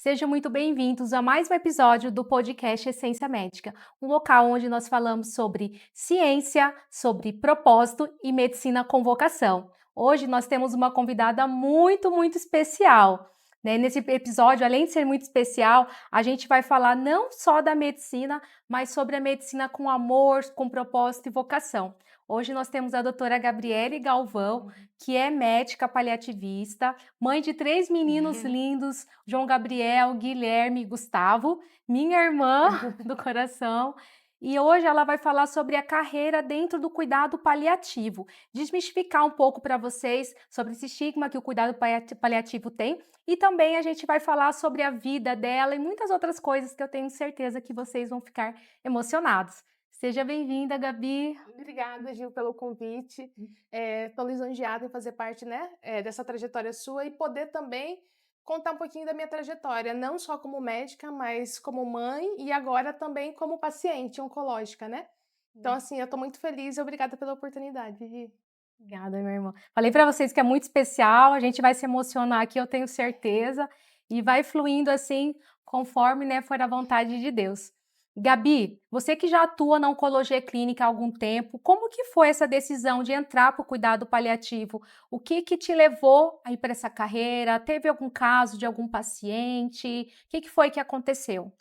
Sejam muito bem-vindos a mais um episódio do podcast Essência Médica, um local onde nós falamos sobre ciência, sobre propósito e medicina com vocação. Hoje nós temos uma convidada muito especial. Nesse episódio, além de ser muito especial, a gente vai falar não só da medicina, mas sobre a medicina com amor, com propósito e vocação. Hoje nós temos a doutora Gabriele Galvão, que é médica paliativista, mãe de 3 meninos lindos, João Gabriel, Guilherme e Gustavo, minha irmã do coração. E hoje ela vai falar sobre a carreira dentro do cuidado paliativo, desmistificar um pouco para vocês sobre esse estigma que o cuidado paliativo tem e também a gente vai falar sobre a vida dela e muitas outras coisas que eu tenho certeza que vocês vão ficar emocionados. Seja bem-vinda, Gabi. Obrigada, Gil, pelo convite. Estou lisonjeada em fazer parte, né, dessa trajetória sua e poder também contar um pouquinho da minha trajetória, não só como médica, mas como mãe e agora também como paciente oncológica, né? Então, assim, eu estou muito feliz e obrigada pela oportunidade, Gi. Obrigada, minha irmã. Falei para vocês que é muito especial, a gente vai se emocionar aqui, eu tenho certeza, e vai fluindo assim, conforme, né, for a vontade de Deus. Gabi, você que já atua na oncologia clínica há algum tempo, como que foi essa decisão de entrar para o cuidado paliativo? O que que te levou a ir para essa carreira? Teve algum caso de algum paciente? O que que foi que aconteceu?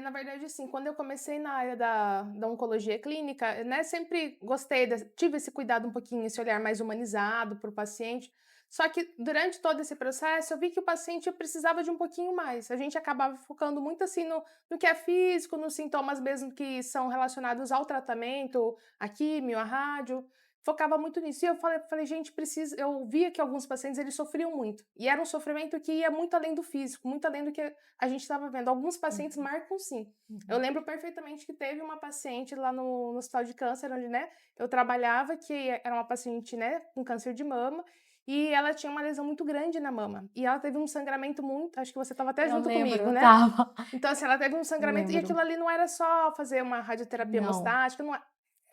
Na verdade, assim, quando eu comecei na área da oncologia clínica, né, sempre gostei, tive esse cuidado um pouquinho, esse olhar mais humanizado para o paciente. Só que durante todo esse processo, eu vi que o paciente precisava de um pouquinho mais. A gente acabava focando muito assim no que é físico, nos sintomas mesmo que são relacionados ao tratamento, a químio, a rádio. Focava muito nisso. E eu falei, gente, precisa. Eu via que alguns pacientes eles sofriam muito. E era um sofrimento que ia muito além do físico, muito além do que a gente estava vendo. Alguns pacientes marcam sim. Eu lembro perfeitamente que teve uma paciente lá no Hospital de Câncer, onde, né, eu trabalhava, que era uma paciente, né, com câncer de mama, e ela tinha uma lesão muito grande na mama. E ela teve um sangramento muito. Acho que você estava até Eu junto lembro, comigo, eu né? estava. Então, assim, ela teve um Eu sangramento, e lembro. aquilo ali não era só fazer uma radioterapia Não, hemostática, não é.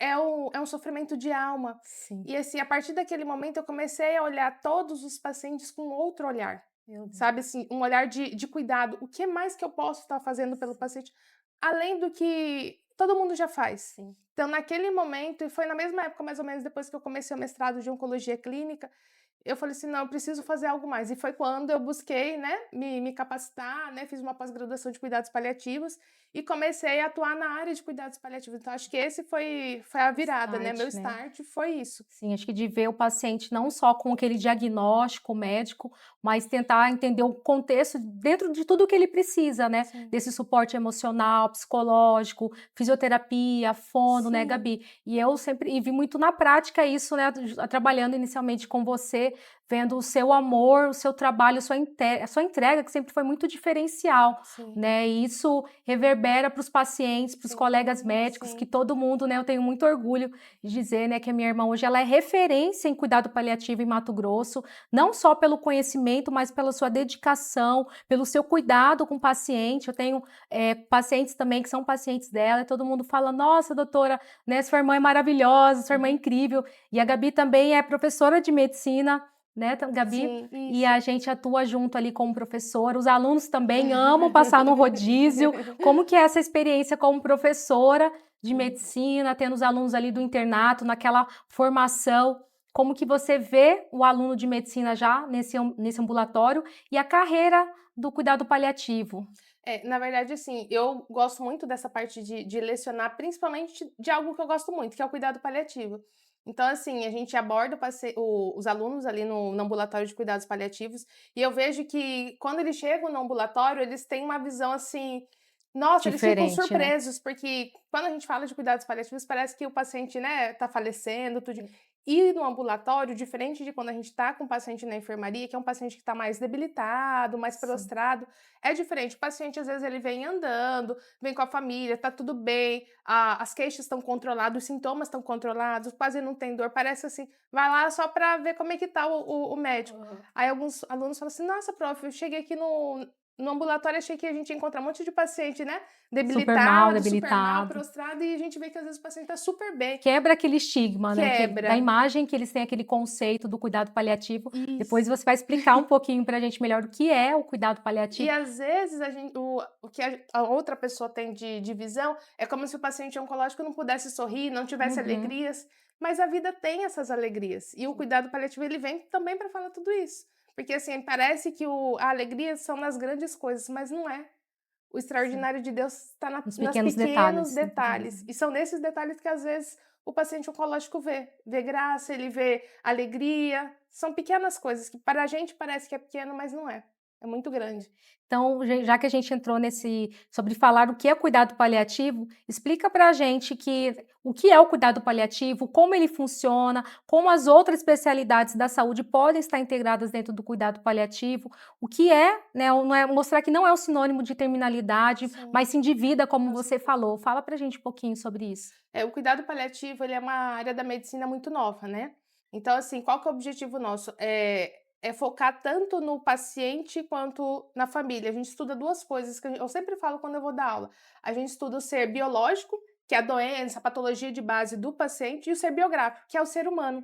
É um sofrimento de alma. sim. E assim, a partir daquele momento eu comecei a olhar todos os pacientes com outro olhar, Meu Deus. sabe assim, um olhar de cuidado. O que mais que eu posso estar fazendo pelo paciente, além do que todo mundo já faz? Sim. Então, naquele momento, e foi na mesma época, mais ou menos, depois que eu comecei o mestrado de oncologia clínica, eu falei assim, não, eu preciso fazer algo mais. E foi quando eu busquei, né, me capacitar, né, fiz uma pós-graduação de cuidados paliativos e comecei a atuar na área de cuidados paliativos. Então, acho que esse foi a virada, né, meu Start, né? start foi isso. Sim, acho que de ver o paciente não só com aquele diagnóstico médico, mas tentar entender o contexto dentro de tudo que ele precisa, né? Sim. Desse suporte emocional, psicológico, fisioterapia, fono, né, Sim. Gabi? E eu sempre vi muito na prática isso, né? Trabalhando inicialmente com você, vendo o seu amor, o seu trabalho, a sua entrega, que sempre foi muito diferencial, Sim. né? E isso reverbera para os pacientes, para os Sim. colegas médicos, que Sim. todo mundo, né? Eu tenho muito orgulho dizer, né, que a minha irmã hoje ela é referência em cuidado paliativo em Mato Grosso, não só pelo conhecimento, mas pela sua dedicação, pelo seu cuidado com o paciente. Eu tenho pacientes também que são pacientes dela, e todo mundo fala: Nossa, doutora, né, sua irmã é maravilhosa, sua irmã é incrível. E a Gabi também é professora de medicina. Né, Gabi? Sim, E a isso. gente atua junto ali como professora. Os alunos também amam passar no rodízio. Como que é essa experiência como professora de medicina, tendo os alunos ali do internato, naquela formação, como que você vê o aluno de medicina já nesse ambulatório e a carreira do cuidado paliativo? Na verdade, assim, eu gosto muito dessa parte de lecionar, principalmente de algo que eu gosto muito, que é o cuidado paliativo. Então, assim, a gente aborda os alunos ali no ambulatório de cuidados paliativos, e eu vejo que quando eles chegam no ambulatório, eles têm uma visão assim. Nossa, eles ficam Diferente, né? surpresos, porque quando a gente fala de cuidados paliativos, parece que o paciente, né, tá falecendo, tudo. E no ambulatório, diferente de quando a gente está com o paciente na enfermaria, que é um paciente que está mais debilitado, mais Sim, prostrado, é diferente. O paciente, às vezes, ele vem andando, vem com a família, tá tudo bem, as queixas estão controladas, os sintomas estão controlados, quase não tem dor, parece assim, vai lá só para ver como é que tá o médico. aham, Aí alguns alunos falam assim, nossa, prof, eu cheguei aqui No ambulatório, achei que a gente ia encontrar um monte de paciente, né, Super mal, debilitado, super mal, debilitado. prostrado, e a gente vê que às vezes o paciente tá super bem. Quebra aquele estigma, né, que da Quebra. imagem que eles têm aquele conceito do cuidado paliativo. Depois Isso. você vai explicar um pouquinho pra gente melhor o que é o cuidado E paliativo. às vezes o que a outra pessoa tem de visão é como se o paciente oncológico não pudesse sorrir, não tivesse Uhum. alegrias, mas a vida tem essas alegrias. E o cuidado paliativo ele vem também para falar tudo isso. Porque assim, parece que a alegria são nas grandes coisas, mas não é. O Sim, extraordinário de Deus está nos nas pequenos pequenos detalhes. detalhes. E são nesses detalhes que às vezes o paciente oncológico vê. Vê graça, ele vê alegria. São pequenas coisas que para a gente parece que é pequeno, mas não é. É muito grande. Então, já que a gente entrou sobre falar o que é cuidado paliativo, explica pra gente o que é o cuidado paliativo, como ele funciona, como as outras especialidades da saúde podem estar integradas dentro do cuidado paliativo, o que é, né, não é mostrar que não é um sinônimo de terminalidade, Sim, mas sim de vida, como com você certeza. falou. Fala pra gente um pouquinho sobre isso. O cuidado paliativo, ele é uma área da medicina muito nova, né. Então, assim, qual que é o objetivo nosso? É focar tanto no paciente quanto na família. A gente estuda 2 coisas que eu sempre falo quando eu vou dar aula. A gente estuda o ser biológico, que é a doença, a patologia de base do paciente, e o ser biográfico, que é o ser humano,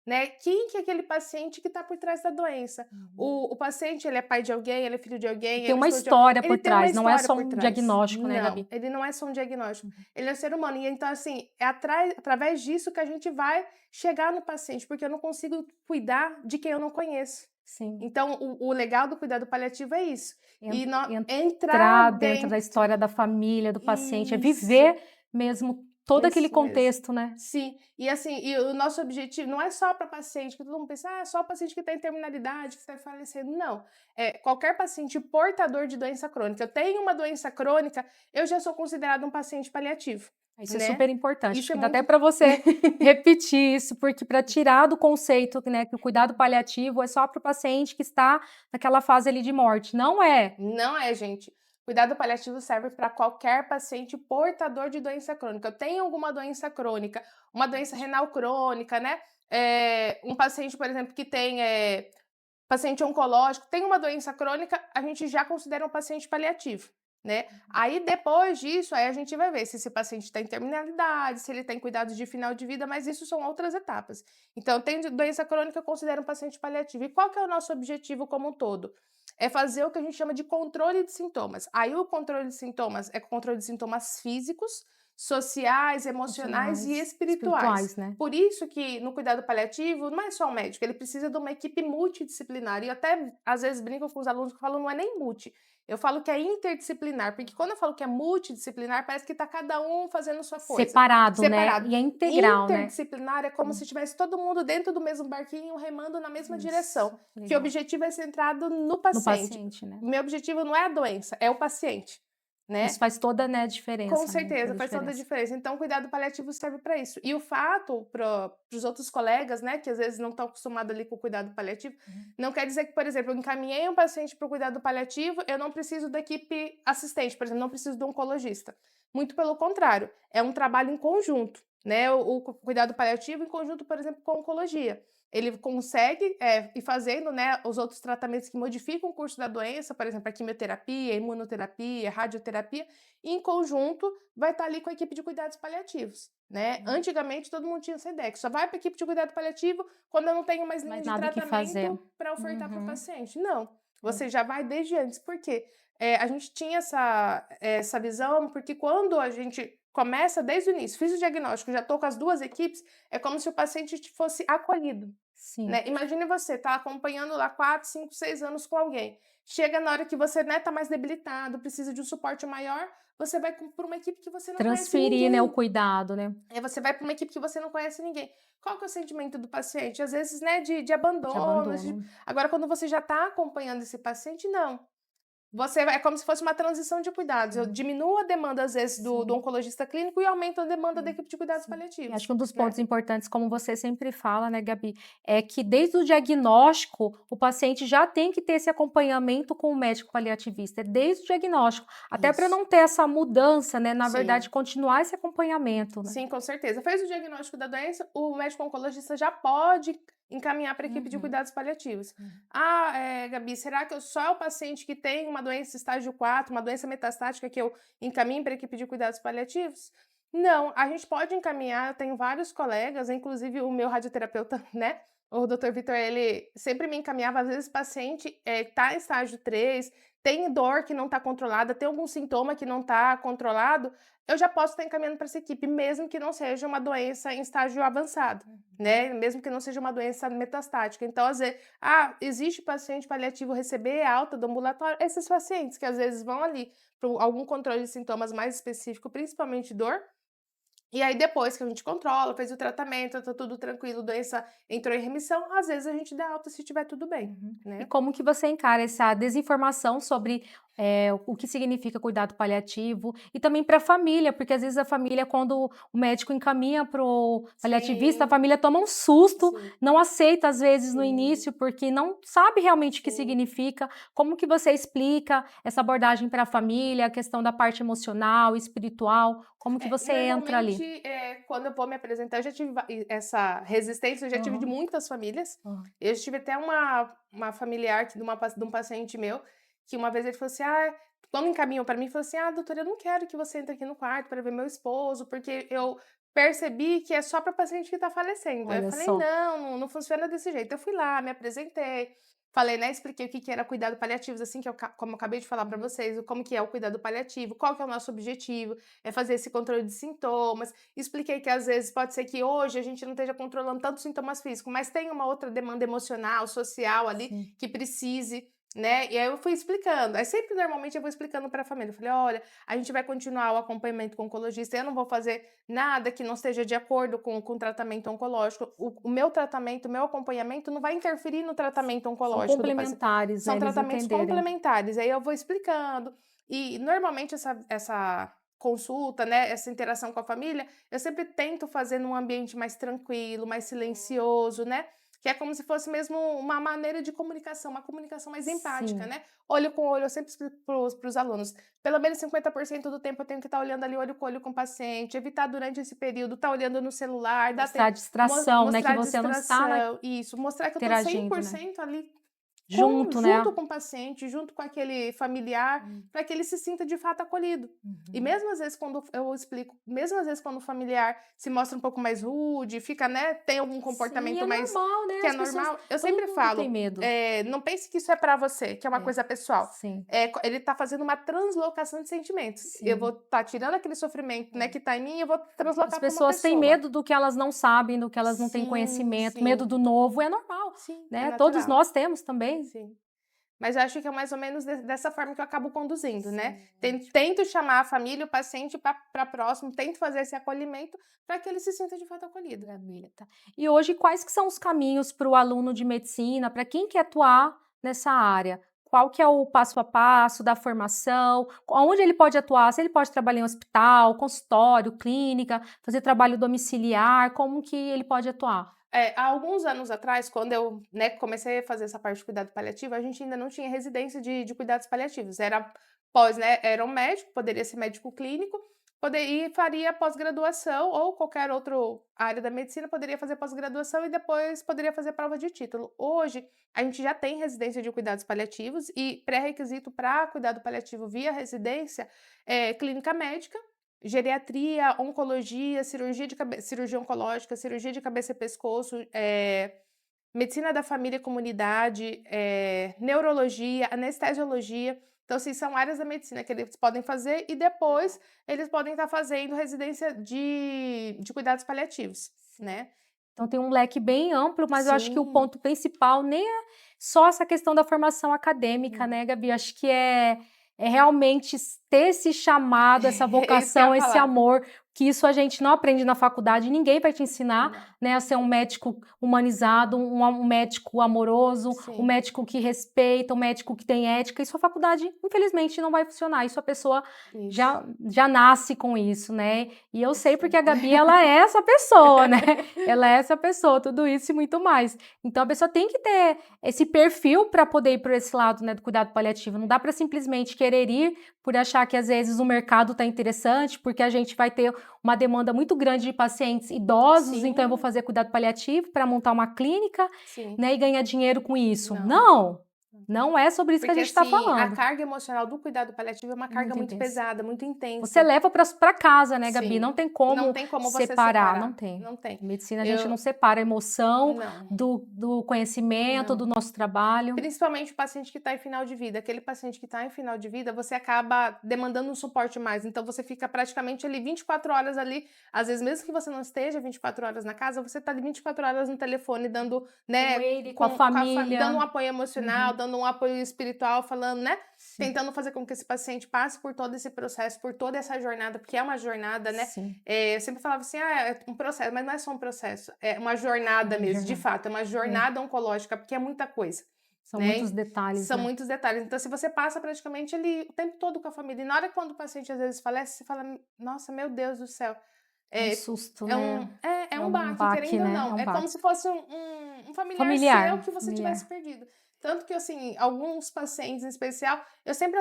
né. Quem que é aquele paciente que está por trás da doença? Uhum. O paciente, ele é pai de alguém, ele é filho de E alguém, tem ele é uma esposa de al história ele por tem uma trás, não é história só por um trás. diagnóstico, né, Não, Gabi? ele não é só um diagnóstico. Uhum. Ele é ser humano. E então, assim, é através disso que a gente vai chegar no paciente, porque eu não consigo cuidar de quem eu não conheço. Sim. Então, o legal do cuidado paliativo é isso. E entrar Entrar dentro da dentro. história da família, do paciente, é Isso. viver mesmo todo aquele Isso mesmo. contexto, né. Sim, e assim, e o nosso objetivo não é só para paciente, que todo mundo pensa: "Ah, é só o paciente que está em terminalidade, que está falecendo", não. É qualquer paciente portador de doença crônica. Eu tenho uma doença crônica, eu já sou considerado um paciente paliativo, Isso é né. super importante, acho Isso é que dá até muito. para você repetir isso, porque para tirar do conceito, né, que o cuidado paliativo é só para o paciente que está naquela fase ali de morte, não é. Não é, gente. Cuidado paliativo serve para qualquer paciente portador de doença crônica. Eu tenho alguma doença crônica, uma doença renal crônica, né, um paciente, por exemplo, que tem, paciente oncológico, tem uma doença crônica, a gente já considera um paciente paliativo, né. Aí depois disso, aí a gente vai ver se esse paciente está em terminalidade, se ele tem cuidados de final de vida, mas isso são outras etapas. Então tem doença crônica, eu considero um paciente paliativo. E qual que é o nosso objetivo como um todo? É fazer o que a gente chama de controle de sintomas. Aí o controle de sintomas é controle de sintomas físicos, sociais, emocionais e Emocionais, espirituais. espirituais, né. Por isso que no cuidado paliativo não é só o médico, ele precisa de uma equipe multidisciplinar. E eu até às vezes brinco com os alunos que falam não é nem multi, eu falo que é interdisciplinar, porque quando eu falo que é multidisciplinar, parece que está cada um fazendo sua coisa, Separado, né, separado. e é integral, né. Interdisciplinar é como se estivesse todo mundo dentro do mesmo barquinho remando na mesma Isso, direção, que o legal. objetivo é centrado no No paciente. paciente, né. Meu objetivo não é a doença, é o paciente, Isso né? faz toda, né, a Com diferença, né, certeza, toda a faz toda a diferença. diferença. Então, o cuidado paliativo serve para isso. E o fato para os outros colegas, né, que às vezes não estão acostumados ali com o cuidado paliativo, Uhum. não quer dizer que, por exemplo, eu encaminhei um paciente para o cuidado paliativo, eu não preciso da equipe assistente, por exemplo, não preciso do oncologista. Muito pelo contrário, é um trabalho em conjunto, né? O cuidado paliativo em conjunto, por exemplo, com a oncologia. Ele consegue ir fazendo, né, os outros tratamentos que modificam o curso da doença, por exemplo, a quimioterapia, a imunoterapia, a radioterapia, e em conjunto vai estar ali com a equipe de cuidados paliativos, né. Uhum. Antigamente todo mundo tinha essa ideia, que só vai para a equipe de cuidado paliativo quando eu não tenho mais linha Mais de nada o que fazer. tratamento para ofertar para o Uhum. paciente. Não, É. você já vai desde antes. Por quê? A gente tinha essa visão, porque quando a gente começa desde o início, fiz o diagnóstico, já estou com as 2 equipes, é como se o paciente fosse acolhido, Sim. né. Imagine você tá acompanhando lá 4, 5, 6 anos com alguém. Chega na hora que você, né, tá mais debilitado, precisa de um suporte maior, você vai para uma equipe que você não conhece Transferir, né, o ninguém. cuidado, né, Aí você vai para uma equipe que você não conhece ninguém. Qual que é o sentimento do paciente? Às vezes, né, de de abandono, abandono. agora quando você já está acompanhando esse paciente, não. É como se fosse uma transição de cuidados. Eu Uhum. diminuo a demanda, às vezes, do Sim. oncologista clínico e aumento a demanda da Sim, equipe de cuidados sim. E acho paliativos, que um dos pontos né. importantes, como você sempre fala, né, Gabi, é que desde o diagnóstico, o paciente já tem que ter esse acompanhamento com o médico paliativista, é desde o diagnóstico, até para Isso. não ter essa mudança, né, na Sim. verdade, continuar esse acompanhamento, né. Sim, com certeza. Fez o diagnóstico da doença, o médico oncologista já pode encaminhar para a equipe de Uhum. cuidados paliativos. Uhum. Gabi, será que só o paciente que tem uma doença estágio 4, uma doença metastática, que eu encaminho para a equipe de cuidados paliativos? Não, a gente pode encaminhar, eu tenho vários colegas, inclusive o meu radioterapeuta, né? O Dr. Vitor, ele sempre me encaminhava, às vezes o paciente está em estágio 3, tem dor que não está controlada, tem algum sintoma que não está controlado, eu já posso estar encaminhando para essa equipe, mesmo que não seja uma doença em estágio avançado, né? Mesmo que não seja uma doença metastática. Então, às vezes, existe paciente paliativo receber alta do ambulatório? Esses pacientes que às vezes vão ali para algum controle de sintomas mais específico, principalmente dor, e aí depois que a gente controla, fez o tratamento, tá tudo tranquilo, doença entrou em remissão, às vezes a gente dá alta se tiver tudo bem, E né? como que você encara essa desinformação sobre o que significa cuidado paliativo e também para a família, porque às vezes a família, quando o médico encaminha para o paliativista, a Sim, família toma um susto, sim, não aceita às vezes no sim, início, porque não sabe realmente o que sim. significa. Como que você explica essa abordagem para a família, a questão da parte emocional, espiritual, como que você entra ali? Normalmente, quando eu vou me apresentar, eu já tive essa resistência, eu já tive de Aham, muitas famílias. aham. Eu já tive até uma familiar de um paciente meu, que uma vez ele falou assim: quando encaminhou para mim, falou assim: doutora, eu não quero que você entre aqui no quarto para ver meu esposo, porque eu percebi que é só para paciente que está falecendo. Aí eu Olha falei: só. não, não funciona desse jeito. Eu fui lá, me apresentei. Falei, né, expliquei o que era cuidado paliativo, assim, como eu acabei de falar para Uhum. vocês, como que é o cuidado paliativo, qual que é o nosso objetivo, é fazer esse controle de sintomas. Expliquei que às vezes pode ser que hoje a gente não esteja controlando tantos sintomas físicos, mas tem uma outra demanda emocional, social ali Sim. que precise, né? E aí eu fui explicando. Aí sempre normalmente eu vou explicando para a família. Eu falei: olha, a gente vai continuar o acompanhamento com o oncologista. Eu não vou fazer nada que não esteja de acordo com o tratamento oncológico. O meu tratamento, o meu acompanhamento não vai interferir no tratamento São oncológico do paciente. complementares, né, São eles tratamentos entenderem. complementares. Aí eu vou explicando. E normalmente essa consulta, né, essa interação com a família, eu sempre tento fazer num ambiente mais tranquilo, mais silencioso, né? Que é como se fosse mesmo uma maneira de comunicação, uma comunicação mais empática, Sim. né? Olho com olho, eu sempre explico para os alunos. Pelo menos 50% do tempo eu tenho que estar olhando ali olho com olho com o paciente, evitar durante esse período estar olhando no celular, dar Mostrar tempo, distração, né, que mostrar você não está distração, isso, mostrar que eu estou cem interagindo, por né. cento ali Junto, né. junto com o paciente, junto com aquele familiar, Hum. para que ele se sinta de fato acolhido. E Uhum. mesmo às vezes quando eu explico, mesmo às vezes quando o familiar se mostra um pouco mais rude, fica, né, tem algum Sim, comportamento é mais normal, né, que é as pessoas normal, eu todo sempre mundo tem falo, medo. não pense que isso é para você, que é uma É. coisa pessoal. Sim, Ele tá fazendo uma translocação de sentimentos. Eu vou sim. estar tirando aquele sofrimento, né, É. que tá em mim, e eu vou As translocar para uma pessoas têm pessoa. medo do que elas não sabem, do que elas não têm Sim, conhecimento, medo sim, do novo, é normal, sim, é né, todos natural. nós temos também. Sim. Mas eu acho que é mais ou menos dessa forma que eu acabo conduzindo, né. Sim, ótimo. Tento chamar a família, o paciente para próximo, tento fazer esse acolhimento para que ele se sinta de fato acolhido. Maravilha, tá. E hoje quais que são os caminhos para o aluno de medicina, para quem quer atuar nessa área? Qual que é o passo a passo da formação? Aonde ele pode atuar? Se ele pode trabalhar em hospital, consultório, clínica, fazer trabalho domiciliar, como que ele pode atuar? Há alguns anos atrás, quando eu, né, comecei a fazer essa parte de cuidado paliativo, a gente ainda não tinha residência de cuidados paliativos. Era pós, né, era um médico, poderia ser médico clínico, e faria pós-graduação ou qualquer outra área da medicina poderia fazer pós-graduação e depois poderia fazer prova de título. Hoje, a gente já tem residência de cuidados paliativos e pré-requisito para cuidado paliativo via residência é clínica médica, geriatria, oncologia, cirurgia oncológica, cirurgia de cabeça e pescoço, medicina da família e comunidade, neurologia, anestesiologia. Então, assim, são áreas da medicina que eles podem fazer e depois eles podem estar fazendo residência de cuidados paliativos, né. Então tem um leque bem amplo, mas eu acho que o Sim. ponto principal nem é só essa questão da formação acadêmica, Uhum. né, Gabi? Acho que é realmente ter esse chamado, essa É isso que eu vocação, ia esse falar. amor, que isso a gente não aprende na faculdade, ninguém vai te ensinar, Não. né, a ser um médico humanizado, um médico amoroso, um Sim, médico que respeita, um médico que tem ética. Isso a faculdade, infelizmente, não vai funcionar. Isso a pessoa isso. já nasce com isso, né? E eu sei porque Sim. a Gabi, ela é essa pessoa, né? Ela é essa pessoa, tudo isso e muito mais. Então a pessoa tem que ter esse perfil para poder ir por esse lado, né, do cuidado paliativo. Não dá para simplesmente querer ir por achar que às vezes o mercado está interessante, porque a gente vai ter uma demanda muito grande de pacientes idosos, Sim. então eu vou fazer cuidado paliativo para montar uma clínica, Sim. né, e ganhar dinheiro com isso. Não. Não é sobre isso que a Porque, gente está assim, a falando. carga emocional do cuidado paliativo é uma carga Muito muito intenso. pesada, muito Você intensa. leva para casa, né, Gabi? Sim. Não tem Não como tem como você separar, não separar. tem. Não tem. Em medicina a gente Eu não separa a emoção não, do conhecimento, do não. nosso trabalho. Principalmente o paciente que está em final de vida. Aquele paciente que está em final de vida, você acaba demandando um suporte mais. Então, você fica praticamente ali 24 horas ali. Às vezes, mesmo que você não esteja 24 horas na casa, você está ali 24 horas no telefone, dando, Com né, ele, com a família. dando um apoio emocional, Uhum. dando um apoio espiritual, falando, né? Sim. Tentando fazer com que esse paciente passe por todo esse processo, por toda essa jornada, porque é uma jornada, né? Sim. Eu sempre falava assim, é um processo, mas não é só um processo, é uma jornada Uma mesmo, de jornada. fato, é uma jornada oncológica, porque é muita coisa. São Né? muitos detalhes, São né? muitos detalhes. Então, se você passa praticamente ali o tempo todo com a família, e na hora quando o paciente às vezes falece, você fala, nossa, meu Deus do céu. É um susto, É né? é É um um baque, baque, querendo ou né? É não. um É como baque. se fosse um familiar seu Familiar, que você familiar. tivesse perdido. Tanto que, assim, alguns pacientes em especial, eu sempre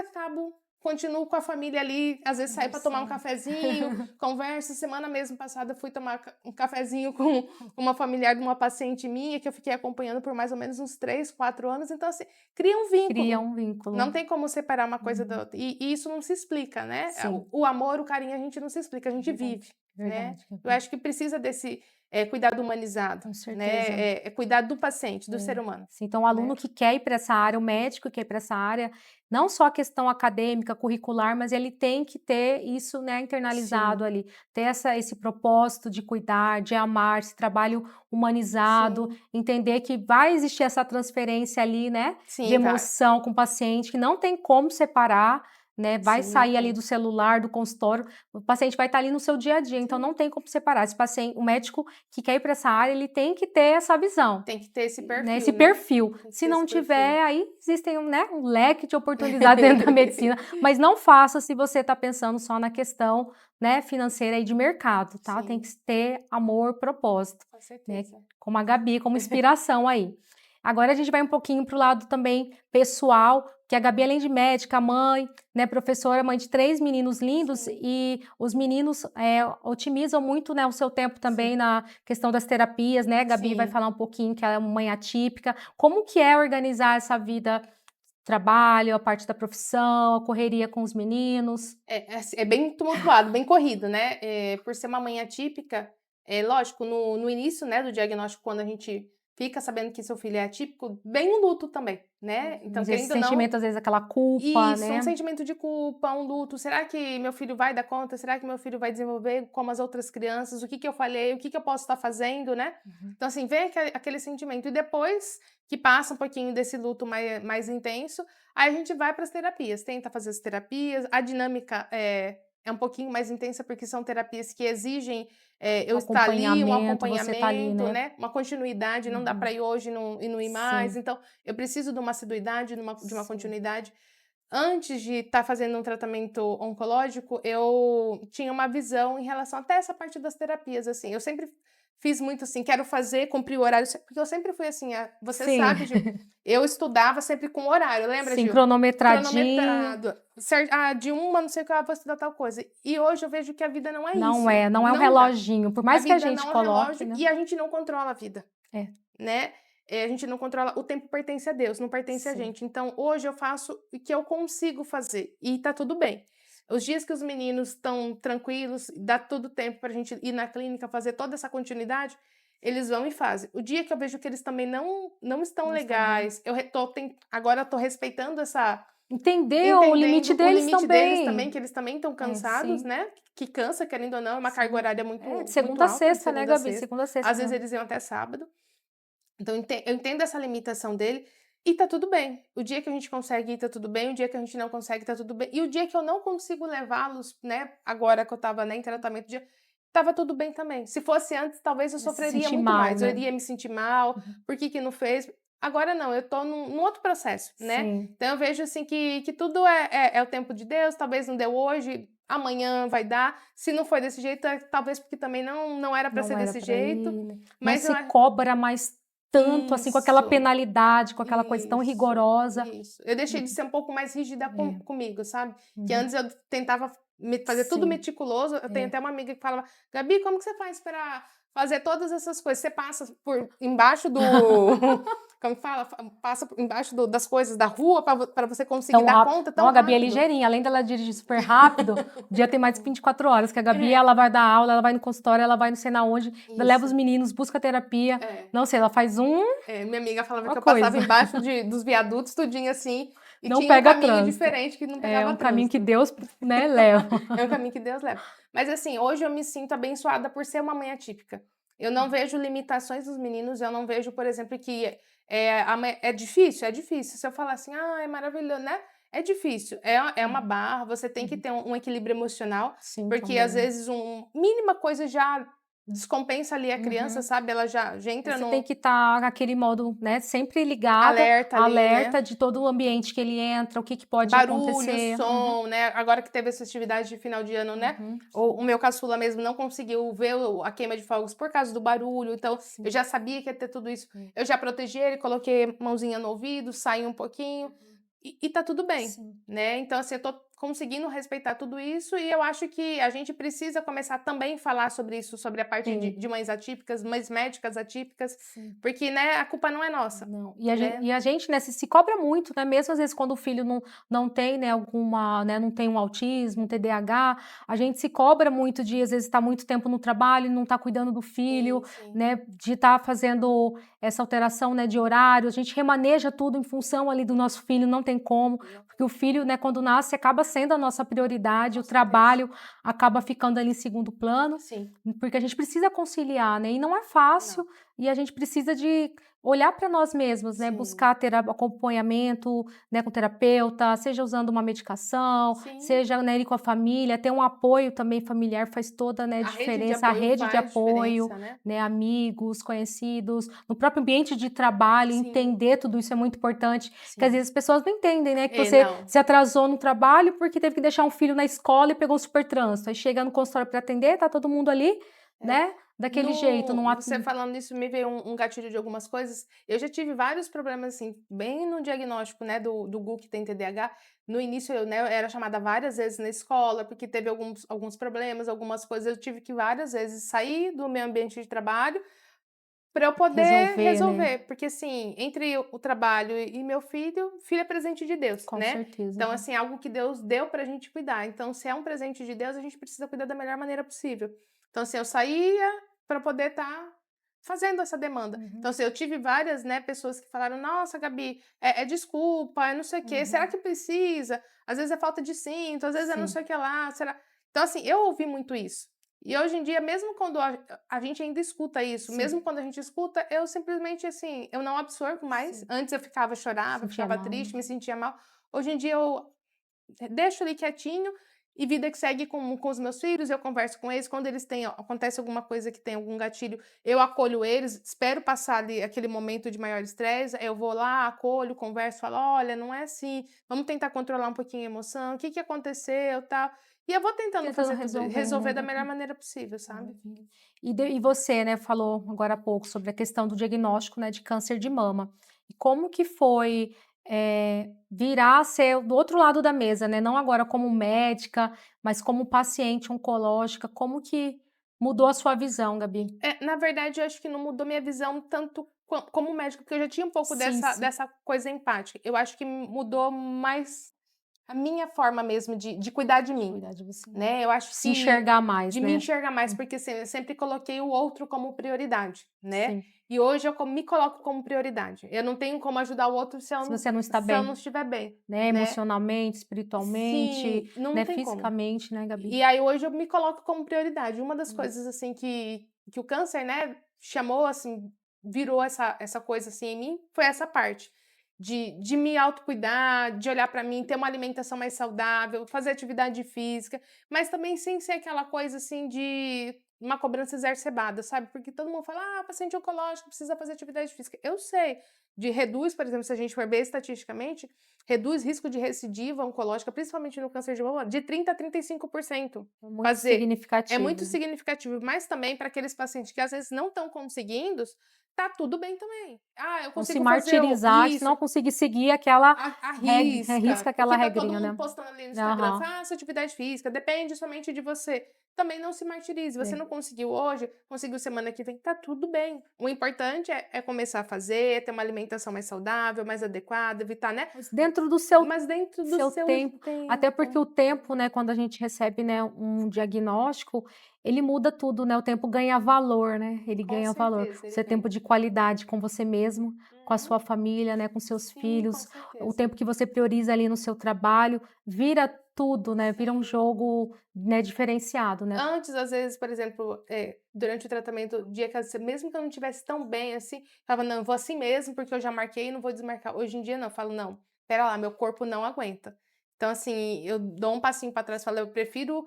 continuo com a família ali, às vezes saio para tomar um cafezinho, converso. Semana mesmo passada fui tomar um cafezinho com uma familiar de uma paciente minha, que eu fiquei acompanhando por mais ou menos uns 3, 4 anos. Então, assim, cria um Cria vínculo. um vínculo. Não tem como separar uma coisa da outra. E isso não se explica, né? Sim. O amor, o carinho, a gente não se explica, a gente vive, né? Verdade, Gabi. Eu acho que precisa desse cuidado humanizado, Com certeza. né? Cuidado do paciente, do ser humano. Sim, então o aluno Né? que quer ir para essa área, o médico que quer ir para essa área, não só a questão acadêmica, curricular, mas ele tem que ter isso, né, internalizado Sim, ali, ter esse propósito de cuidar, de amar, esse trabalho humanizado, sim, entender que vai existir essa transferência ali, né, de sim, vai. emoção com o paciente, que não tem como separar, né, vai Sim, não sair ali tem. do celular, do consultório, o paciente vai estar ali no seu dia a dia, então Sim. não tem como separar. Esse paciente, o médico que quer ir para essa área, ele tem que ter essa visão, Tem que ter esse né, perfil, esse né? perfil. Tem que Se ter não esse perfil. tiver, aí existem, né, um leque de oportunidades dentro da medicina, mas não faça se você está pensando só na questão, né, financeira e de mercado, tá? Tem que Sim, ter amor, propósito, com né? certeza. Como a Gabi, como inspiração aí. Agora a gente vai um pouquinho para o lado também pessoal, que a Gabi, além de médica, mãe, né, professora, mãe de 3 meninos lindos, Sim, e os meninos otimizam muito, né, o seu tempo também sim, na questão das terapias, né? A Gabi vai sim. falar um pouquinho que ela é uma mãe atípica. Como que é organizar essa vida, trabalho, a parte da profissão, a correria com os meninos? É bem tumultuado, bem corrido, né? Por ser uma mãe atípica, lógico, no início, né, do diagnóstico, quando a gente fica sabendo que seu filho é atípico, bem um luto também, né? Então, Mas esse querendo ou não, sentimento, às vezes, aquela culpa, isso, um né? sentimento de culpa, um luto. Será que meu filho vai dar conta? Será que meu filho vai desenvolver como as outras crianças? O que que eu falhei? O que que eu posso estar fazendo, né? Então, assim, vem aquele sentimento. E depois que passa um pouquinho desse luto mais intenso, aí a gente vai para as terapias, tenta fazer as terapias. A dinâmica é um pouquinho mais intensa, porque são terapias que exigem eu estar ali, um Acompanhamento, você tá ali, acompanhamento, né? né? Uma continuidade, não dá para ir hoje e não ir mais. Sim, Então, eu preciso de uma assiduidade, de uma sim. continuidade. Antes de estar fazendo um tratamento oncológico, eu tinha uma visão em relação até essa parte das terapias, assim. Eu sempre fiz muito assim, quero fazer, cumprir o horário, porque eu sempre fui assim, você Sim, sabe, Gil, eu estudava sempre com horário, lembra, sim, Gil? cronometradinho. Cronometrado, de uma não sei o que, vou estudar tal coisa. E hoje eu vejo que a vida não é Não isso, é, não é um não dá. reloginho. Por A mais que a vida gente não é um coloque, relógio né? e a gente não controla a vida, É, né? A gente não controla, o tempo pertence a Deus, não pertence a sim. gente. Então, hoje eu faço o que eu consigo fazer e tá tudo bem. Os dias que os meninos estão tranquilos, dá todo o tempo pra gente ir na clínica, fazer toda essa continuidade, eles vão e fazem. O dia que eu vejo que eles também não estão Não está bem. legais, agora eu tô respeitando Entender o limite entendendo o deles limite deles também, também. que eles também estão É, cansados, sim, né? Que cansa, querendo ou não, é uma carga sim. horária É, de muito segunda a alta, de sexta, né, segunda a Gabi? sexta. Segunda a sexta, Às vezes né? eles iam até sábado. Então, eu entendo essa limitação dele e tá tudo bem. O dia que a gente consegue ir, tá tudo bem. O dia que a gente não consegue, tá tudo bem. E o dia que eu não consigo levá-los, né, agora que eu tava, né, em tratamento, tava tudo bem também. Se fosse antes, talvez eu Ia se sofreria sentir muito mal, mais. Eu né? iria me sentir mal. Por que que não fez? Agora não, eu tô num outro processo, né? Sim, Então eu vejo assim que tudo é o tempo de Deus, talvez não deu hoje, amanhã vai dar. Se não foi desse jeito, talvez porque também não era para não ser era desse para ir, jeito. né? Não Mas eu, se cobra mais tanto, assim, com aquela Isso, penalidade, com aquela coisa tão isso, rigorosa. isso. Eu deixei de ser um pouco mais rígida É. comigo, sabe? Que Uhum. antes eu tentava fazer tudo Sim, meticuloso. Eu tenho é. até uma amiga que falava, Gabi, como que você faz para fazer todas essas coisas? Você passa por embaixo do. Como que fala? Passa por embaixo das coisas da rua para você conseguir Tão dar rápido. conta Não, tão a Gabi é rápido. ligeirinha. Além dela dirigir super rápido, o dia tem mais de 24 horas. Que a Gabi, É, ela vai dar aula, ela vai no consultório, ela vai não sei na onde, ainda leva os isso. meninos, busca terapia. É. Não sei, ela faz Minha amiga falava uma que eu passava coisa. embaixo dos viadutos, tudinho assim, e Não tinha um pega caminho trânsito. diferente que não É pegava um caminho que trânsito. Deus, né, leva. É um caminho que Deus leva. Mas assim, hoje eu me sinto abençoada por ser uma mãe atípica. Eu não vejo limitações dos meninos, eu não vejo, por exemplo, que é difícil, é difícil. Se eu falar assim, é maravilhoso, né? É difícil, é uma Uhum, barra, você tem que uhum. ter um equilíbrio emocional, Sim, porque às também. vezes uma mínima coisa já descompensa ali a criança, Uhum. sabe? Ela já entra Você tem no que estar naquele modo, né, sempre ligada, alerta ali, né? alerta de todo o ambiente que ele entra, o que que pode Barulho, acontecer. Uhum, som, né? Agora que teve essa atividade de final de ano, né? uhum, O meu caçula mesmo não conseguiu ver a queima de fogos por causa do barulho, então eu sim. já sabia que ia ter tudo isso. É. Eu já protegi ele, coloquei mãozinha no ouvido, saí um pouquinho e tá tudo bem, Sim. né? Então, assim, eu tô conseguindo respeitar tudo isso e eu acho que a gente precisa começar também a falar sobre isso, sobre a parte Sim, de mães atípicas, mães médicas atípicas, sim. porque, né, a culpa não é nossa, Não. né? E a gente, né, se cobra muito, né, mesmo às vezes quando o filho não tem, né, alguma, né, não tem um autismo, um TDAH, a gente se cobra muito de, às vezes, estar muito tempo no trabalho e não estar cuidando do filho, Sim, sim. né, de estar fazendo essa alteração, né, de horário, a gente remaneja tudo em função ali do nosso filho, não tem como, porque o filho, né, quando nasce, acaba sendo a nossa prioridade, Com o certeza. trabalho acaba ficando ali em segundo plano, Sim. porque a gente precisa conciliar, né, e não é Não. fácil, e a gente precisa de olhar para nós mesmos, né, Sim. buscar ter acompanhamento, né, com terapeuta, seja usando uma medicação, Sim. seja, né, ir com a família, ter um apoio também familiar faz toda, né, A rede de diferença, a apoio rede de faz apoio, diferença, né. né, amigos, conhecidos, no próprio ambiente de trabalho, Sim, entender tudo isso é muito importante, porque às sim. vezes as pessoas não entendem, né, que você Não. se atrasou no trabalho porque teve que deixar um filho na escola e pegou um super trânsito, aí chega no consultório para atender, tá todo mundo ali, É. né, daquele jeito, não há. Você falando isso me veio um gatilho de algumas coisas. Eu já tive vários problemas, assim, bem no diagnóstico, né, do Gu que tem TDAH. No início eu, né, eu era chamada várias vezes na escola, porque teve alguns problemas, algumas coisas. Eu tive que várias vezes sair do meu ambiente de trabalho para eu poder Resolver, né? resolver. Porque, assim, entre o trabalho e meu filho é presente de Deus, Com né? certeza. Então, assim, algo que Deus deu pra gente cuidar. Então, se é um presente de Deus, a gente precisa cuidar da melhor maneira possível. Então, assim, eu saía para poder estar fazendo essa demanda. Então, Uhum, assim, eu tive várias, né, pessoas que falaram: Nossa, Gabi, é desculpa, é não sei o quê, será uhum. que precisa? Às vezes é falta de cinto, às vezes é não Sim, sei o que lá, será? Então, assim, eu ouvi muito isso. E hoje em dia, mesmo quando a gente ainda escuta isso, sim, mesmo quando a gente escuta, eu simplesmente, assim, eu não absorvo mais. sim. Antes eu ficava, chorava, Sentia ficava mal, triste, né? me sentia mal. Hoje em dia eu deixo ali quietinho e vida que segue com os meus filhos, eu converso com eles. Quando eles têm, acontece alguma coisa que tem algum gatilho, eu acolho eles, espero passar ali aquele momento de maior estresse, eu vou lá, acolho, converso, falo, olha, não é assim, vamos tentar controlar um pouquinho a emoção, o que que aconteceu, tal. E eu vou tentando Tentando fazer tudo, resolver, resolver né? da melhor maneira possível, sabe? Maravilha. E você, né, falou agora há pouco sobre a questão do diagnóstico, né, de câncer de mama. E como que foi virar a ser do outro lado da mesa, né? Não agora como médica, mas como paciente oncológica. Como que mudou a sua visão, Gabi? Na verdade, eu acho que não mudou minha visão tanto como médico, porque eu já tinha um pouco Sim, sim. dessa coisa empática. Eu acho que mudou mais a minha forma mesmo de cuidar de De mim, cuidar de você, né? né? Eu acho Se que enxergar mais, de me né? enxergar mais, Hum, porque assim, eu sempre coloquei o outro como prioridade, né? sim. E hoje eu me coloco como prioridade. Eu não tenho como ajudar o outro Se você não está se eu não bem, estiver bem, né? né? Emocionalmente, espiritualmente, Sim, não né? tem como. Fisicamente, né, Gabi? E aí hoje eu me coloco como prioridade. Uma das Hum. coisas assim que o câncer, né, chamou assim, virou essa coisa assim em mim, foi essa parte de me autocuidar, de olhar pra mim, ter uma alimentação mais saudável, fazer atividade física, mas também sem ser aquela coisa assim de uma cobrança exacerbada, sabe? Porque todo mundo fala: "Ah, paciente oncológico precisa fazer atividade física". Eu sei, reduz, por exemplo, se a gente for ver estatisticamente, reduz risco de recidiva oncológica, principalmente no câncer de mama, de 30 a 35%. É muito Fazer é significativo. muito significativo, mas também para aqueles pacientes que às vezes não estão conseguindo, tá tudo bem também. Ah, eu Não se consigo fazer martirizar se isso, não conseguir seguir aquela arrisca, risca o aquela que tá todo regrinha, mundo né. postando ali no Instagram, Aham, faça atividade física, depende somente de você. Também não se martirize, você é. não conseguiu hoje, conseguiu semana que vem, tá tudo bem. O importante é começar a fazer, ter uma alimentação mais saudável, mais adequada, evitar, né, Mas dentro do seu mas dentro do seu seu tempo, até porque tempo. o tempo, né, quando a gente recebe, né, um diagnóstico, ele muda tudo, né, o tempo ganha valor, né, ele Com ganha valor. certeza, O ele seu tempo ganha. de qualidade com você mesmo, com a Uhum. sua família, né, com seus Sim, com filhos, o certeza. tempo que você prioriza ali no seu trabalho, vira tudo, né, vira um Sim. jogo, né, diferenciado, né. Antes, às vezes, por exemplo, durante o tratamento, dia que mesmo que eu não estivesse tão bem assim, falava: "Não, eu vou assim mesmo, porque eu já marquei e não vou desmarcar". Hoje em dia não, eu falo: "Não, espera lá, meu corpo não aguenta". Então, assim, eu dou um passinho para trás, falo: "Eu prefiro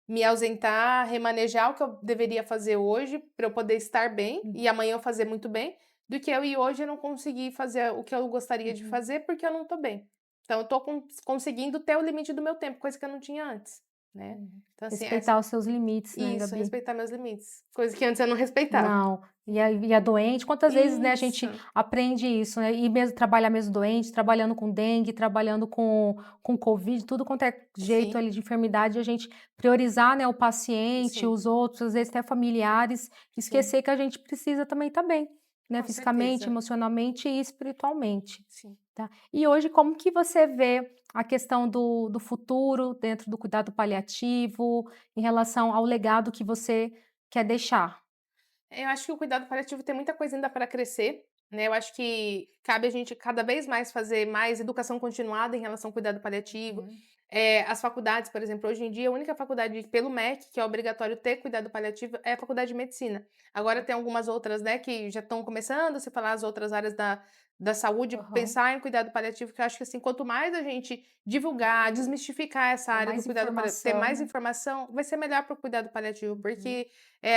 me ausentar, remanejar o que eu deveria fazer hoje, para eu poder estar bem, e Uhum, amanhã eu fazer muito bem, do que eu ir hoje e não conseguir fazer o que eu gostaria de uhum. fazer, porque eu não tô bem". Então eu tô conseguindo ter o limite do meu tempo, coisa que eu não tinha antes, né. Uhum. Então, assim, Respeitar os seus limites, né, isso, Gabi. respeitar meus limites, coisa que antes eu não respeitava. Não, e a doente, quantas vezes, né, a gente Isso, aprende isso, né, e mesmo trabalhar mesmo doente, trabalhando com dengue, trabalhando com covid, tudo quanto é jeito sim, ali de enfermidade, a gente priorizar, né, o paciente, sim, os outros, às vezes até familiares, sim, esquecer que a gente precisa também estar bem, né, com fisicamente, certeza, emocionalmente e espiritualmente, sim. tá. E hoje como que você vê a questão do futuro dentro do cuidado paliativo, em relação ao legado que você quer deixar? Eu acho que o cuidado paliativo tem muita coisa ainda para crescer, né, eu acho que cabe a gente cada vez mais fazer mais educação continuada em relação ao cuidado paliativo. Uhum. As faculdades, por exemplo, hoje em dia a única faculdade pelo MEC que é obrigatório ter cuidado paliativo é a faculdade de medicina. Agora tem algumas outras, né, que já estão começando a se falar as outras áreas da saúde, Aham. pensar em cuidado paliativo, que eu acho que, assim, quanto mais a gente divulgar, desmistificar essa Ter área do mais cuidado paliativo, ter informação, mais né. informação, vai ser melhor para o cuidado paliativo, Uhum. porque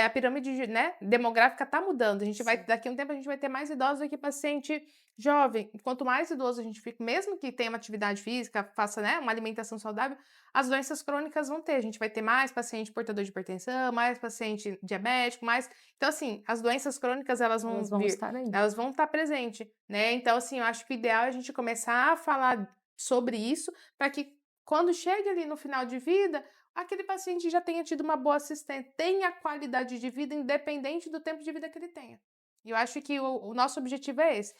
a pirâmide né, demográfica está mudando. A gente vai Sim. daqui a um tempo a gente vai ter mais idosos do que paciente jovem. E quanto mais idoso a gente fica, mesmo que tenha uma atividade física, faça, né, uma alimentação saudável, as doenças crônicas vão ter. A gente vai ter mais paciente portador de hipertensão, mais paciente diabético, mais. Então, assim, as doenças crônicas elas vão Elas vão vir, estar aí. elas vão estar presentes, né? Então, assim, eu acho que o ideal é a gente começar a falar sobre isso para que quando chegue ali no final de vida, aquele paciente já tenha tido uma boa assistência, tenha qualidade de vida independente do tempo de vida que ele tenha. E eu acho que o nosso objetivo é esse: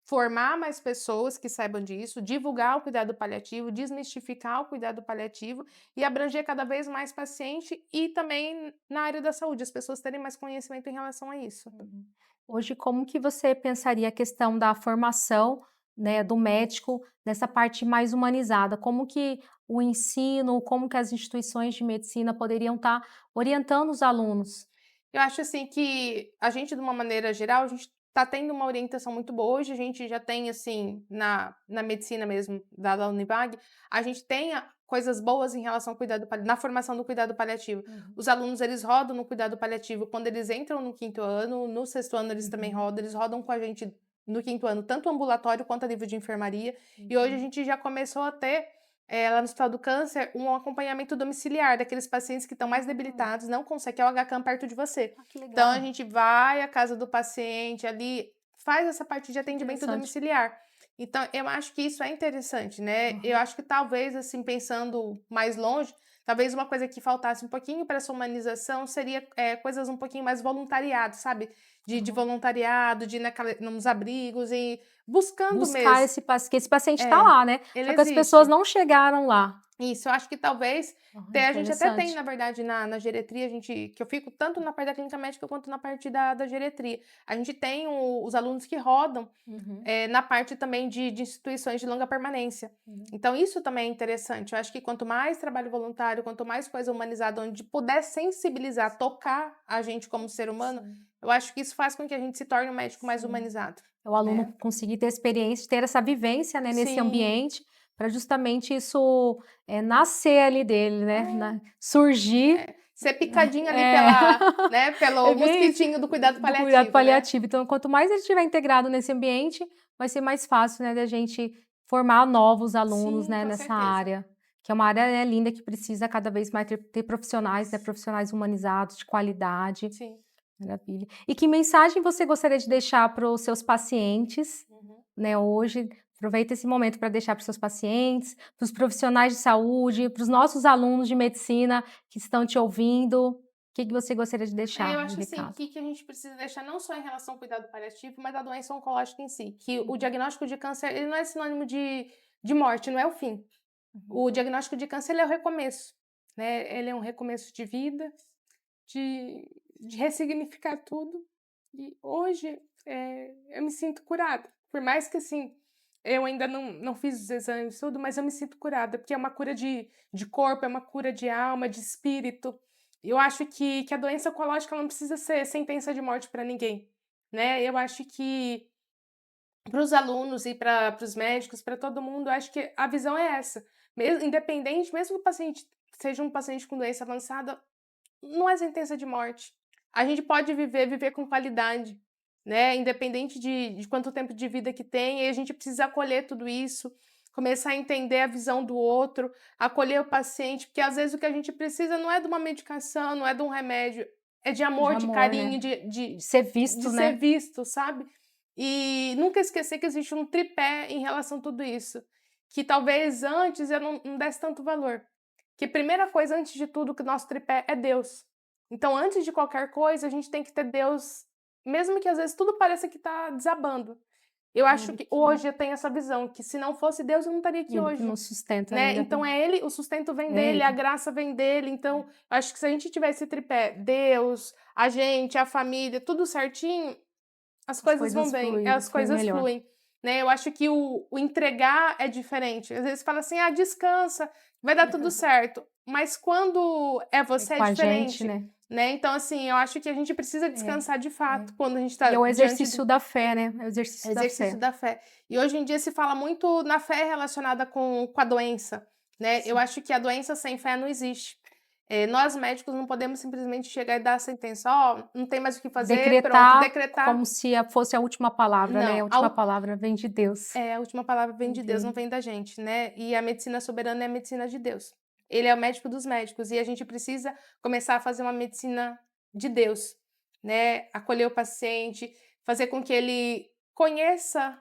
formar mais pessoas que saibam disso, divulgar o cuidado paliativo, desmistificar o cuidado paliativo e abranger cada vez mais paciente e também na área da saúde, as pessoas terem mais conhecimento em relação a isso. Uhum. Hoje, como que você pensaria a questão da formação, né, do médico nessa parte mais humanizada? Como que o ensino, como que as instituições de medicina poderiam estar orientando os alunos? Eu acho assim que a gente, de uma maneira geral, a gente tá tendo uma orientação muito boa. Hoje a gente já tem, assim, na medicina mesmo, da Univag, a gente tem coisas boas em relação ao cuidado na formação do cuidado paliativo. Uhum. Os alunos, eles rodam no cuidado paliativo quando eles entram no quinto ano, no sexto ano eles também Uhum. rodam, eles rodam com a gente no quinto ano, tanto ambulatório quanto a nível de enfermaria. E hoje a Uhum. gente já começou a ter lá no Hospital do Câncer, um acompanhamento domiciliar daqueles pacientes que estão mais Ah, debilitados, não conseguem, que é o HCAM perto de você. que Então a legal, gente vai à casa do paciente ali, faz essa parte de que atendimento interessante. domiciliar. Então eu acho que isso é interessante, né. Eu Aham. acho que talvez, assim, pensando mais longe, talvez uma coisa que faltasse um pouquinho para essa humanização seria, coisas um pouquinho mais voluntariado, sabe. De Aham. voluntariado, de ir nos abrigos e buscando Buscar mesmo. esse paciente está É, lá, né, ele só que as pessoas existe. não chegaram lá. Isso, eu acho que talvez Aham, a gente até tem, interessante. na verdade, na geriatria, a gente que eu fico tanto na parte da clínica médica quanto na parte da geriatria. A gente tem os alunos que rodam, Uhum. na parte também de instituições de longa permanência. Uhum. Então isso também é interessante. Eu acho que quanto mais trabalho voluntário, quanto mais coisa humanizada, onde puder sensibilizar, tocar a gente como ser humano, Sim, eu acho que isso faz com que a gente se torne um médico mais sim. humanizado, É o aluno né. conseguir ter experiência, ter essa vivência, né, nesse Sim. ambiente, para justamente isso, nascer ali dele, né, É. surgir, Ser picadinho ali é, pelo é bem isso, mosquitinho do cuidado do cuidado paliativo, né. paliativo. Então, quanto mais ele estiver integrado nesse ambiente, vai ser mais fácil, né, da gente formar novos alunos, Sim, né, com nessa certeza. área, que é uma área, né, linda que precisa cada vez mais ter profissionais, né, profissionais humanizados, de qualidade. Sim. Maravilha. E que mensagem você gostaria de deixar para os seus pacientes, Uhum. né, hoje? Aproveita esse momento para deixar para os seus pacientes, para os profissionais de saúde, para os nossos alunos de medicina que estão te ouvindo. O que que você gostaria de Eu deixar de acho assim recado? que a gente precisa deixar não só em relação ao cuidado paliativo, mas da doença oncológica em si, que o Uhum, diagnóstico de câncer ele não é sinônimo de morte, não é o fim. uhum. O diagnóstico de câncer ele é o recomeço, né? Ele é um recomeço de vida, de ressignificar tudo. E hoje eu me sinto curada. Por mais que assim, eu ainda não fiz os exames, tudo, mas eu me sinto curada, porque é uma cura de corpo, é uma cura de alma, de espírito. Eu acho que a doença oncológica ela não precisa ser sentença de morte para ninguém, né? Eu acho que para os alunos e para os médicos, para todo mundo, eu acho que a visão é essa. Independente, mesmo que o paciente seja um paciente com doença avançada, não é sentença de morte. A gente pode viver com qualidade, né? Independente de quanto tempo de vida que tem, e a gente precisa acolher tudo isso, começar a entender a visão do outro, acolher o paciente, porque às vezes o que a gente precisa não é de uma medicação, não é de um remédio, é de De amor, de amor, né? carinho, De ser de visto, ser né? visto, sabe? E nunca esquecer que existe um tripé em relação a tudo isso, que talvez antes eu não desse tanto valor. Que primeira coisa, antes de tudo, que o nosso tripé é Deus. Então, antes de qualquer coisa, a gente tem que ter Deus, mesmo que às vezes tudo pareça que está desabando. Eu acho Ele que que, hoje eu tenho essa visão, que se não fosse Deus, eu não estaria aqui ele que hoje. nos sustenta, né, Né? Então Gabi? é ele, o sustento vem É dele, a ele. graça vem dele. Então, eu acho que se a gente tiver esse tripé, Deus, a gente, a família, tudo certinho, as As coisas vão coisas bem, as fluem coisas melhor. fluem, né? Eu acho que o entregar é diferente. Às vezes fala assim: "Ah, descansa, vai dar tudo certo". Mas quando é É você é com a gente, diferente, né? né? Então assim, eu acho que a gente precisa É, descansar de é. fato quando a gente E está é o diante exercício da fé, né? É o exercício da exercício fé. da fé. E hoje em dia se fala muito na fé relacionada com a doença, né? Eu Sim. acho que a doença sem fé não existe. Nós médicos não podemos simplesmente chegar e dar a sentença, ó, não tem mais o que fazer, pronto, Decretar decretar. como se fosse a última palavra, né? A Não, última palavra vem de Deus. a última palavra vem Vem de Deus, não dele. vem da gente, né? E a medicina soberana é a medicina de Deus. Ele é o médico dos médicos e a gente precisa começar a fazer uma medicina de Deus, né? Acolher o paciente, fazer com que ele conheça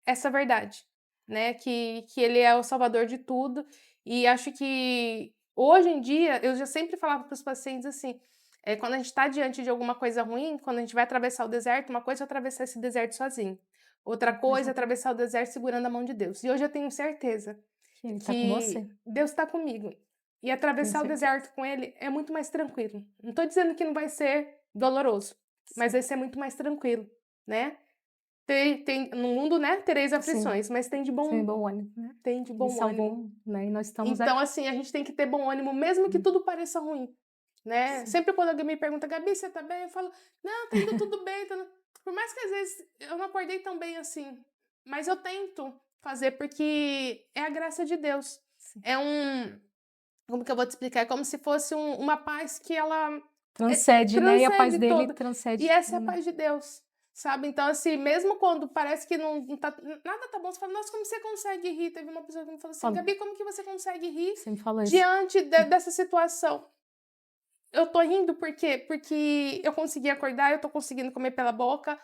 essa verdade, né? Que ele é o salvador de tudo. E acho que hoje em dia, eu já sempre falava para os pacientes assim: quando a gente está diante de alguma coisa ruim, quando a gente vai atravessar o deserto, uma coisa é atravessar esse deserto sozinho, outra Uma coisa coisa é atravessar o deserto segurando a mão de Deus. E hoje eu tenho certeza que ele tá com que você. Deus está comigo. E Tenho atravessar o certeza. deserto com Ele é muito mais tranquilo. Não estou dizendo que não vai ser doloroso, mas Sim. vai ser muito mais tranquilo, né? No mundo, né, tereis Sim. aflições, mas tem de Sem bom, bom ânimo, né? tem de Ele bom ânimo. salvou, né? E nós estamos Então, aqui. assim, a gente tem que ter bom ânimo, mesmo que Hum, tudo pareça ruim, né? sim. Sempre quando alguém me pergunta, Gabi, você tá bem? Eu falo, não, tá indo tudo bem. Por mais que às vezes eu não acordei tão bem assim, mas eu tento fazer porque é a graça de Deus. Sim. É um, como que eu vou te explicar? É como se fosse uma paz que ela Transcende, né? E a paz transcende dele toda. E transcende essa é a tudo, né? paz de Deus, sabe? Então, assim, mesmo quando parece que não tá, nada tá bom, você fala, nossa, como você consegue rir? Teve uma pessoa que me falou assim, Fala, Gabi, como que você consegue rir você me falou isso. diante dessa situação? Eu tô rindo por quê? Porque eu consegui acordar, eu tô conseguindo comer pela boca,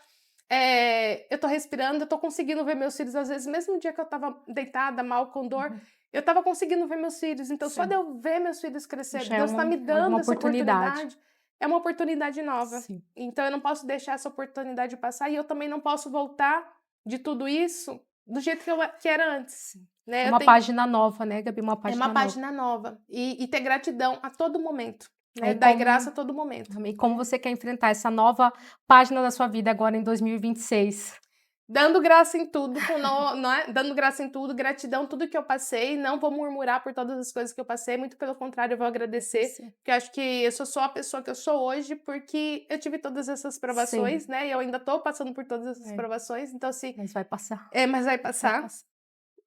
eu tô respirando, eu tô conseguindo ver meus filhos, às vezes, mesmo no dia que eu tava deitada, mal, com dor, Uhum. eu tava conseguindo ver meus filhos. Então, só de Sim. eu ver meus filhos crescer, Já é Deus tá me uma dando essa oportunidade. oportunidade, é uma oportunidade nova. Sim. Então, eu não posso deixar essa oportunidade passar e eu também não posso voltar de tudo isso do jeito que era antes, É né? Eu uma tenho página nova, né, Gabi? Uma é uma página nova. página nova e ter gratidão a todo momento, né? Aí Dar como graça a todo momento. e como você quer enfrentar essa nova página da sua vida agora em 2026? Dando graça em tudo, não é? Dando graça em tudo, gratidão, tudo que eu passei. Não vou murmurar por todas as coisas que eu passei, muito pelo contrário, eu vou agradecer, Sim. porque eu acho que eu sou a pessoa que eu sou hoje, porque eu tive todas essas Sim. provações, né? E eu ainda tô passando por todas essas É, provações, então, assim, mas vai passar, mas vai vai passar. passar.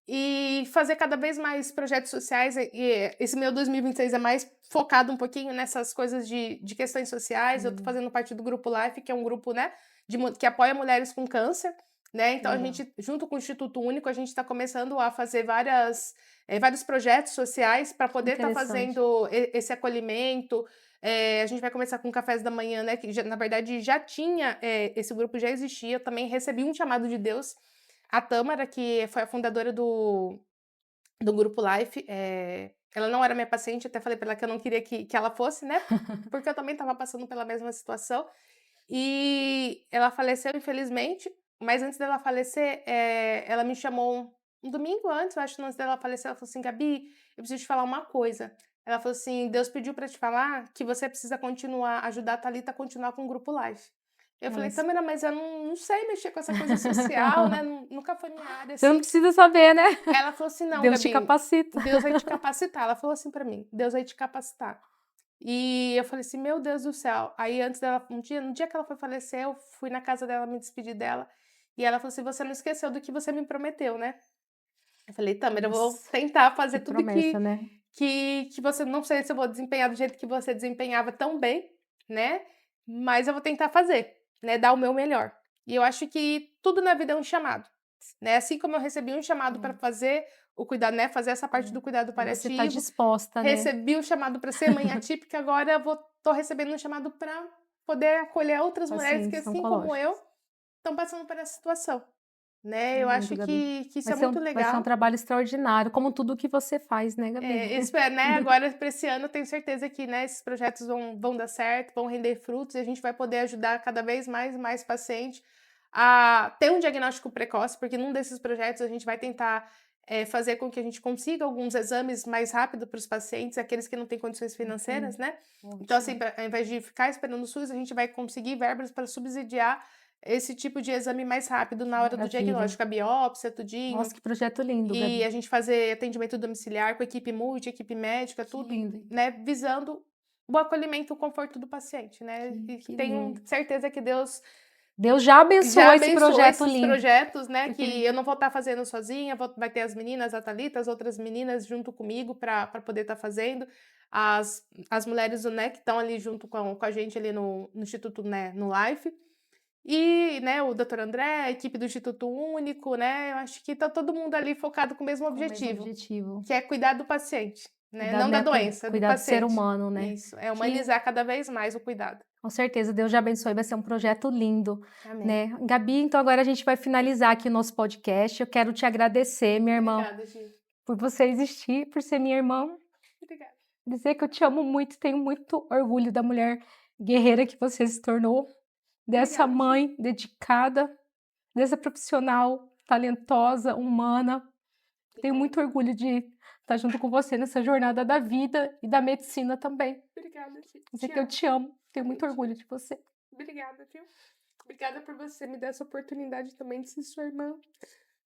E fazer cada vez mais projetos sociais, e esse meu 2026 é mais focado um pouquinho nessas coisas de questões sociais. Eu tô fazendo parte do Grupo Life, que é um grupo, né, que apoia mulheres com câncer, né? Então a Legal. gente, junto com o Instituto Único, a gente está começando a fazer vários projetos sociais para Que poder estar interessante. fazendo esse acolhimento, A gente vai começar com cafés da manhã, né? Que na verdade já tinha, esse grupo já existia. Eu também recebi um chamado de Deus. A Tâmara, que foi a fundadora do Grupo Life, ela não era minha paciente, até falei para ela que eu não queria que ela fosse, né? Porque eu também estava passando pela mesma situação. E ela faleceu, infelizmente, mas antes dela falecer, ela me chamou um domingo antes, eu acho, antes dela falecer, ela falou assim: Gabi, eu preciso te falar uma coisa. Ela falou assim: Deus pediu para te falar que você precisa continuar, ajudar a Thalita a continuar com o Grupo Life. Eu falei: Nossa. Tâmara, mas eu não sei mexer com essa coisa social, né? Nunca foi minha área, Você não assim. precisa saber, né? Ela falou assim: não, Deus te Gabi, capacita. Deus vai te capacitar. Ela falou assim pra mim: Deus vai te capacitar. E eu falei assim: meu Deus do céu. Aí antes dela, no dia que ela foi falecer, eu fui na casa dela, me despedi dela. E ela falou assim: você não esqueceu do que você me prometeu, né? Eu falei: Tâmara, eu vou Nossa, tentar que fazer tudo promessa, né? que você, não sei se eu vou desempenhar do jeito que você desempenhava tão bem, né? Mas eu vou tentar fazer, né? Dar o meu melhor. E eu acho que tudo na vida é um chamado, né? Assim como eu recebi um chamado para fazer o cuidado, né? Fazer essa parte do cuidado E você está paliativo, disposta, né? recebi o chamado para ser mãe atípica, agora eu tô recebendo um chamado para poder acolher outras mulheres que, Pacientes assim como eu, oncológicos. estão passando por essa situação, né? Que Eu lindo, acho Gabi. que isso é muito Vai ser um legal. trabalho extraordinário, como tudo que você faz, né, Gabi? Espero, né? Agora, para esse ano, eu tenho certeza que, né, esses projetos vão dar certo, vão render frutos e a gente vai poder ajudar cada vez mais e mais paciente a ter um diagnóstico precoce, porque num desses projetos a gente vai tentar fazer com que a gente consiga alguns exames mais rápido para os pacientes, aqueles que não têm condições financeiras, né? Então, assim, ao invés de ficar esperando o SUS, a gente vai conseguir verbas para subsidiar esse tipo de exame mais rápido na hora do Maravilha. diagnóstico, a biópsia, tudinho. Nossa, que projeto lindo, E Gabi. a gente fazer atendimento domiciliar com equipe multi, equipe médica, Que tudo, lindo. né, visando o acolhimento e o conforto do paciente, né? E Que tenho lindo. certeza que Deus Deus já abençoou já esse abençoou projeto esses lindo. projetos, né? Porque Que eu não vou estar fazendo sozinha, vai ter as meninas, a Thalita, as outras meninas junto comigo para poder estar fazendo. As mulheres do NEC que estão ali junto com a gente ali no Instituto, né, no Life. E, né, o Dr. André, a equipe do Instituto Único, né? Eu acho que tá todo mundo ali focado com o mesmo com o mesmo objetivo, objetivo. que é cuidar do paciente, né? Cuidar, Não da né, doença, do cuidar do ser paciente. humano, né? Isso, é Que, humanizar cada vez mais o cuidado. com certeza, Deus já abençoe, vai ser um projeto lindo, Amém. né? Gabi, então agora a gente vai finalizar aqui o nosso podcast. Eu quero te agradecer, minha irmã, Obrigada, Gi. por você existir, por ser minha irmã. Obrigada. Dizer que eu te amo muito, tenho muito orgulho da mulher guerreira que você se tornou, dessa Obrigada, Gi. mãe dedicada, dessa profissional talentosa, humana. Tenho muito orgulho de estar junto com você nessa jornada da vida e da medicina também. Obrigada, Gi. Dizer que eu te amo, tenho muito Te orgulho de você. Obrigada, viu? Obrigada por você me dar essa oportunidade também de ser sua irmã.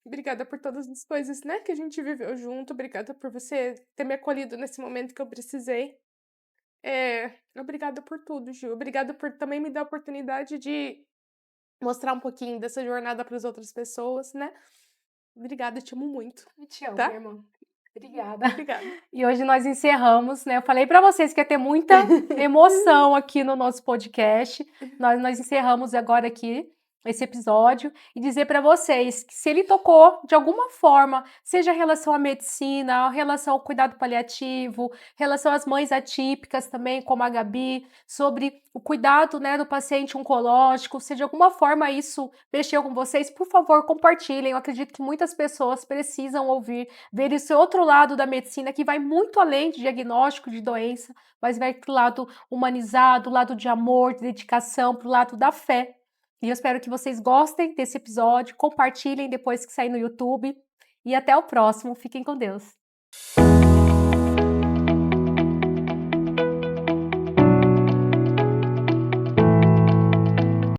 Obrigada por todas as coisas, né, que a gente viveu junto. Obrigada por você ter me acolhido nesse momento que eu precisei. Obrigada por tudo, Gil. Obrigada por também me dar a oportunidade de mostrar um pouquinho dessa jornada para as outras pessoas, né? Obrigada, te amo muito. Eu te amo, Tá? minha irmã. Obrigada. Obrigada. E hoje nós encerramos, né? Eu falei para vocês que ia ter muita emoção aqui no nosso podcast. Nós encerramos agora aqui esse episódio e dizer para vocês que se ele tocou de alguma forma, seja em relação à medicina, em relação ao cuidado paliativo, em relação às mães atípicas também, como a Gabi, sobre o cuidado, né, do paciente oncológico, se de alguma forma isso mexeu com vocês, por favor, compartilhem. Eu acredito que muitas pessoas precisam ouvir, ver esse outro lado da medicina que vai muito além de diagnóstico de doença, mas vai para o lado humanizado, o lado de amor, de dedicação, para o lado da fé. E eu espero que vocês gostem desse episódio, compartilhem depois que sair no YouTube. E até o próximo. Fiquem com Deus.